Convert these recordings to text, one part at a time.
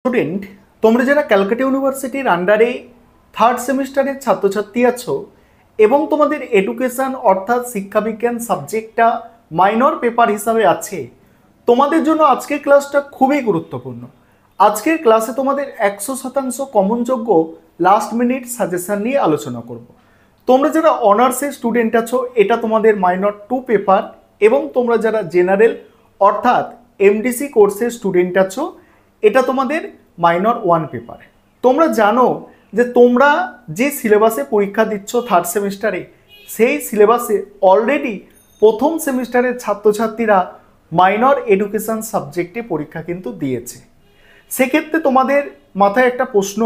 Student, তোমরা যারা ক্যালকাটা ইউনিভার্সিটির আন্ডারে থার্ড সেমিস্টারের ছাত্রছাত্রী আছো এবং তোমাদের এডুকেশন অর্থাৎ শিক্ষাবিজ্ঞান সাবজেক্টটা মাইনর পেপার হিসাবে আছে, তোমাদের জন্য আজকের ক্লাসটা খুবই গুরুত্বপূর্ণ। আজকের ক্লাসে তোমাদের 100% কমনযোগ্য লাস্ট মিনিট সাজেশন নিয়ে আলোচনা করব। তোমরা যারা অনার্সের স্টুডেন্ট আছো, এটা তোমাদের মাইনর 2 পেপার, এবং তোমরা যারা জেনারেল অর্থাৎ এমডিসি কোর্সের স্টুডেন্ট আছো, এটা তোমাদের মাইনর 1 পেপার। তোমরা জানো যে তোমরা যে সিলেবাসে পরীক্ষা দিচ্ছ থার্ড সেমিস্টারে, সেই সিলেবাসে অলরেডি প্রথম সেমিস্টারের ছাত্রছাত্রীরা মাইনর এডুকেশন সাবজেক্টে পরীক্ষা কিন্তু দিয়েছে। সেক্ষেত্রে তোমাদের মাথায় একটা প্রশ্ন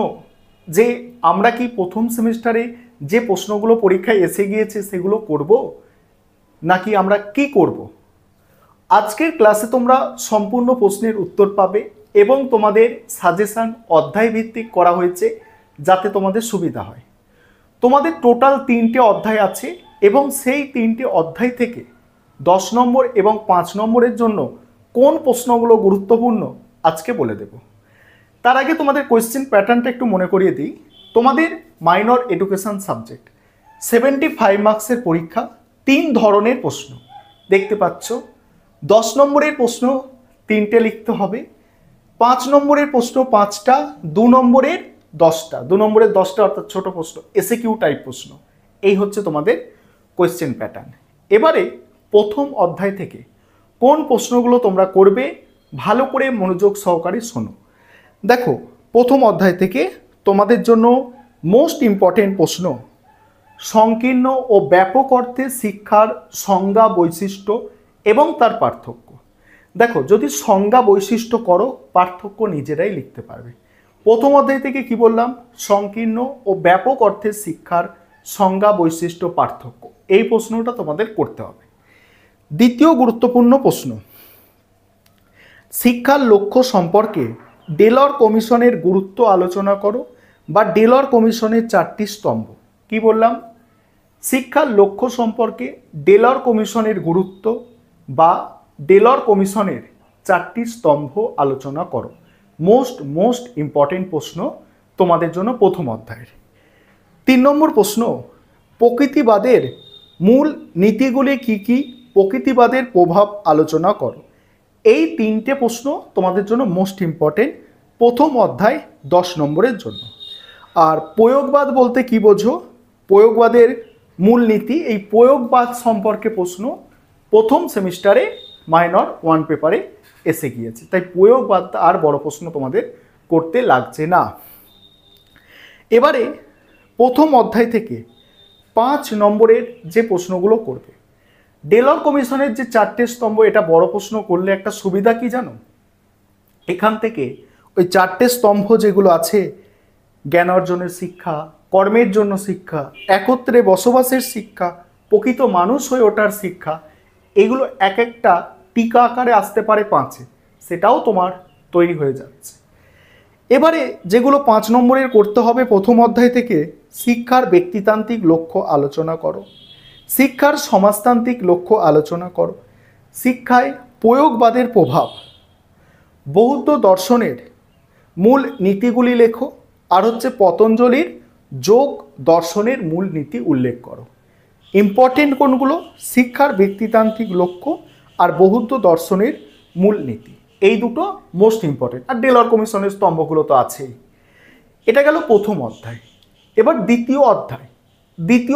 যে আমরা কি প্রথম সেমিস্টারে যে প্রশ্নগুলো পরীক্ষায় এসে গিয়েছে সেগুলো করব, নাকি আমরা কি করব? আজকের ক্লাসে তোমরা সম্পূর্ণ প্রশ্নের উত্তর পাবে এবং তোমাদের সাজেশন অধ্যায় ভিত্তিক করা হয়েছে যাতে তোমাদের সুবিধা হয়। তোমাদের টোটাল 3টে অধ্যায় আছে এবং সেই 3টে অধ্যায় থেকে 10 নম্বর এবং 5 নম্বরের জন্য কোন প্রশ্নগুলো গুরুত্বপূর্ণ আজকে বলে দেব। তার আগে তোমাদের কোয়েশ্চেন প্যাটার্নটা একটু মনে করিয়ে দিই। তোমাদের মাইনর এডুকেশন সাবজেক্ট 75 মার্কসের পরীক্ষা, 3 ধরনের প্রশ্ন দেখতে পাচ্ছ। 10 নম্বরের প্রশ্ন 3টে লিখতে হবে, 5 নম্বরের প্রশ্ন 5টা, 2 নম্বরের 10টা, 2 নম্বরের 10টা অর্থাৎ ছোট প্রশ্ন, এসএকিউ টাইপ প্রশ্ন। এই হচ্ছে তোমাদের কোয়েশ্চেন প্যাটার্ন। এবারে প্রথম অধ্যায় থেকে কোন প্রশ্নগুলো তোমরা করবে ভালো করে মনোযোগ সহকারে শোনো। দেখো, প্রথম অধ্যায় থেকে তোমাদের জন্য মোস্ট ইম্পর্টেন্ট প্রশ্ন সংকীর্ণ ও ব্যাপক অর্থে শিক্ষার সংজ্ঞা, বৈশিষ্ট্য এবং তার পার্থক্য। দেখো, যদি সংজ্ঞা বৈশিষ্ট্য করো, পার্থক্য নিজেরাই লিখতে পারবে। প্রথম অধ্যায় থেকে কি বললাম? সংকীর্ণ ও ব্যাপক অর্থের শিক্ষার সংজ্ঞা, বৈশিষ্ট্য, পার্থক্য, এই প্রশ্নটা তোমাদের করতে হবে। দ্বিতীয় গুরুত্বপূর্ণ প্রশ্ন, শিক্ষার লক্ষ্য সম্পর্কে ডেলর কমিশনের গুরুত্ব আলোচনা করো বা ডেলর কমিশনের 4টি স্তম্ভ। কি বললাম? শিক্ষার লক্ষ্য সম্পর্কে ডেলর কমিশনের গুরুত্ব বা ডেলর কমিশনের 4টি স্তম্ভ আলোচনা করো। মোস্ট ইম্পর্টেন্ট প্রশ্ন তোমাদের জন্য প্রথম অধ্যায়ের। 3 নম্বর প্রশ্ন, প্রকৃতিবাদের মূল নীতিগুলি কি কি, প্রকৃতিবাদের প্রভাব আলোচনা করো। এই 3টে প্রশ্ন তোমাদের জন্য মোস্ট ইম্পর্টেন্ট প্রথম অধ্যায় 10 নম্বরের জন্য। আর প্রয়োগবাদ বলতে কি বোঝো? প্রয়োগবাদের মূল নীতি, এই প্রয়োগবাদ সম্পর্কে প্রশ্ন প্রথম সেমিস্টারে মাইনর 1 পেপারে এসে গিয়েছে, তাই প্রয়োগবাদ আর বড় প্রশ্ন তোমাদের করতে লাগছে না। এবারে প্রথম অধ্যায় থেকে 5 নম্বরের যে প্রশ্নগুলো করবে, ডেলর কমিশনের যে 4টে স্তম্ভ, এটা বড় প্রশ্ন করলে একটা সুবিধা কি জানো? এখান থেকে ওই 4টে স্তম্ভ যেগুলো আছে, জ্ঞান অর্জনের শিক্ষা, কর্মের জন্য শিক্ষা, একত্রে বসবাসের শিক্ষা, প্রকৃত মানুষ হয়ে ওঠার শিক্ষা, এগুলো এক একটা টিকা আকারে আসতে পারে 5-এ, সেটাও তোমার তৈরি হয়ে যাচ্ছে। এবারে যেগুলো 5 নম্বরের করতে হবে প্রথম অধ্যায় থেকে, শিক্ষার ব্যক্তিতান্ত্রিক লক্ষ্য আলোচনা করো, শিক্ষার সমাজতান্ত্রিক লক্ষ্য আলোচনা করো, শিক্ষায় প্রয়োগবাদের প্রভাব, বৌদ্ধ দর্শনের মূল নীতিগুলি লেখো, আর হচ্ছে পতঞ্জলির যোগ দর্শনের মূল নীতি উল্লেখ করো। ইম্পর্টেন্ট কোনগুলো? শিক্ষার ব্যক্তিতান্ত্রিক লক্ষ্য আর বৌদ্ধ দর্শনের মূল নীতি, এই দুটো মোস্ট ইম্পর্টেন্ট। আর ডেলর কমিশনের স্তম্ভগুলো তো আছেই। এটা গেল প্রথম অধ্যায়। এবার দ্বিতীয়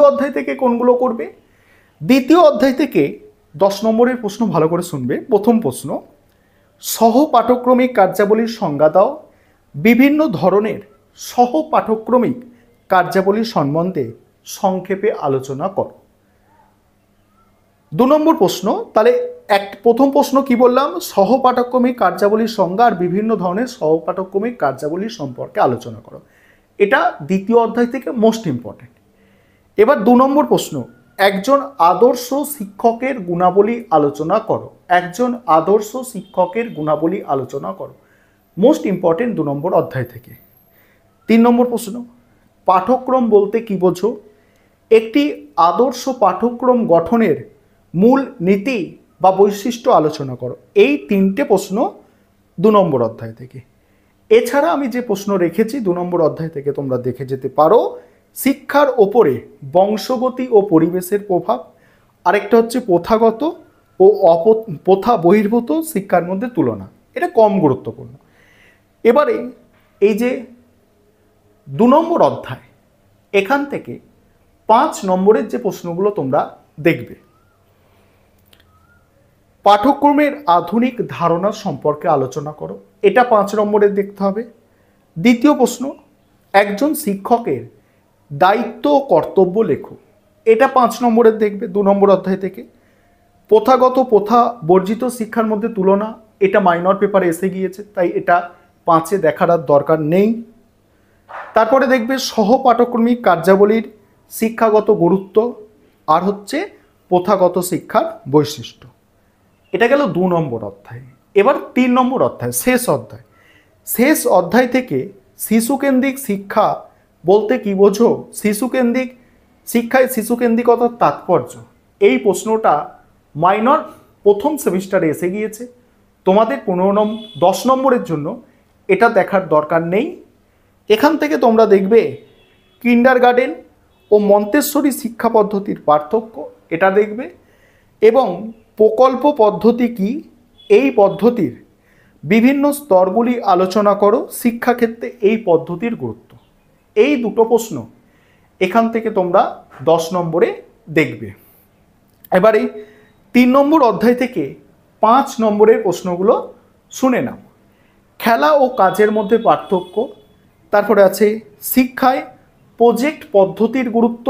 অধ্যায় থেকে কোনগুলো করবে? দ্বিতীয় অধ্যায় থেকে 10 নম্বরের প্রশ্ন ভালো করে শুনবে। প্রথম প্রশ্ন, সহ পাঠক্রমিক কার্যাবলীর সংজ্ঞা দাও, বিভিন্ন ধরনের সহ পাঠক্রমিক কার্যাবলীর সম্বন্ধে সংক্ষেপে আলোচনা করো। 2 নম্বর প্রশ্ন, তাহলে প্রথম প্রশ্ন কি বললাম? সহ পাঠক্রমিক কার্যাবলীর সংজ্ঞা আর বিভিন্ন ধরনের সহ পাঠক্রমিক কার্যাবলীর সম্পর্কে আলোচনা করো। এটা দ্বিতীয় অধ্যায় থেকে মোস্ট ইম্পর্টেন্ট। এবার 2 নম্বর প্রশ্ন, একজন আদর্শ শিক্ষকের গুণাবলী আলোচনা করো। একজন আদর্শ শিক্ষকের গুণাবলী আলোচনা করো, মোস্ট ইম্পর্টেন্ট 2 নম্বর অধ্যায় থেকে। 3 নম্বর প্রশ্ন, পাঠ্যক্রম বলতে কি বোঝো? একটি আদর্শ পাঠ্যক্রম গঠনের মূল নীতি বা বৈশিষ্ট্য আলোচনা করো। এই 3টে প্রশ্ন 2 নম্বর অধ্যায় থেকে। এছাড়া আমি যে প্রশ্ন রেখেছি 2 নম্বর অধ্যায় থেকে তোমরা দেখে যেতে পারো, শিক্ষার ওপরে বংশগতি ও পরিবেশের প্রভাব, আরেকটা হচ্ছে প্রথাগত ও প্রথা বহির্ভূত শিক্ষার মধ্যে তুলনা। এটা কম গুরুত্বপূর্ণ। এবারে এই যে 2 নম্বর অধ্যায়, এখান থেকে 5 নম্বরের যে প্রশ্নগুলো তোমরা দেখবে, পাঠ্যক্রমের আধুনিক ধারণা সম্পর্কে আলোচনা করো, এটা 5 নম্বরের দেখতে হবে। দ্বিতীয় প্রশ্ন, একজন শিক্ষকের দায়িত্ব ও কর্তব্য লেখো, এটা 5 নম্বরের দেখবে 2 নম্বর অধ্যায় থেকে। প্রথাগত প্রথা বর্জিত শিক্ষার মধ্যে তুলনা, এটা মাইনর পেপারে এসে গিয়েছে, তাই এটা 5-এ দেখার আর দরকার নেই। তারপরে দেখবে সহপাঠক্রমিক কার্যাবলীর শিক্ষাগত গুরুত্ব আর হচ্ছে প্রথাগত শিক্ষার বৈশিষ্ট্য। এটা গেল 2 নম্বর অধ্যায়। এবার 3 নম্বর অধ্যায়, শেষ অধ্যায়। শেষ অধ্যায় থেকে শিশুকেন্দ্রিক শিক্ষা বলতে কি বোঝো, শিশুকেন্দ্রিক শিক্ষায় শিশুকেন্দ্রিকতার তাৎপর্য, এই প্রশ্নটা মাইনর প্রথম সেমিস্টারে এসে গিয়েছে। তোমাদের 10 নম্বরের জন্য এটা দেখার দরকার নেই। এখান থেকে তোমরা দেখবে কিন্ডারগার্টেন ও মন্তেশ্বরী শিক্ষা পদ্ধতির পার্থক্য, এটা দেখবে, এবং প্রকল্প পদ্ধতি কি, এই পদ্ধতির বিভিন্ন স্তরগুলি আলোচনা করো, শিক্ষাক্ষেত্রে এই পদ্ধতির গুরুত্ব। এই দুটো প্রশ্ন এখান থেকে তোমরা 10 নম্বরে দেখবে। এবারে 3 নম্বর অধ্যায় থেকে 5 নম্বরের প্রশ্নগুলো শুনে নাও। খেলা ও কাজের মধ্যে পার্থক্য, তারপরে আছে শিক্ষায় প্রজেক্ট পদ্ধতির গুরুত্ব,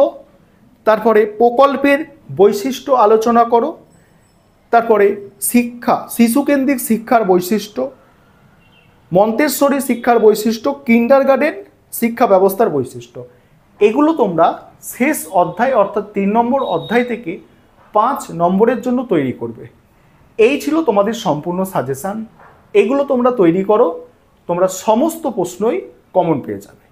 তারপরে প্রকল্পের বৈশিষ্ট্য আলোচনা করো, তারপরে শিশুকেন্দ্রিক শিক্ষার বৈশিষ্ট্য, মন্তেশ্বরী শিক্ষার বৈশিষ্ট্য, কিন্ডারগার্টেন শিক্ষা ব্যবস্থার বৈশিষ্ট্য। এগুলো তোমরা শেষ অধ্যায় অর্থাৎ 3 নম্বর অধ্যায় থেকে 5 নম্বরের জন্য তৈরি করবে। এই ছিল তোমাদের সম্পূর্ণ সাজেশান। এগুলো তোমরা তৈরি করো, তোমরা সমস্ত প্রশ্নই কমন পেয়ে যাবে।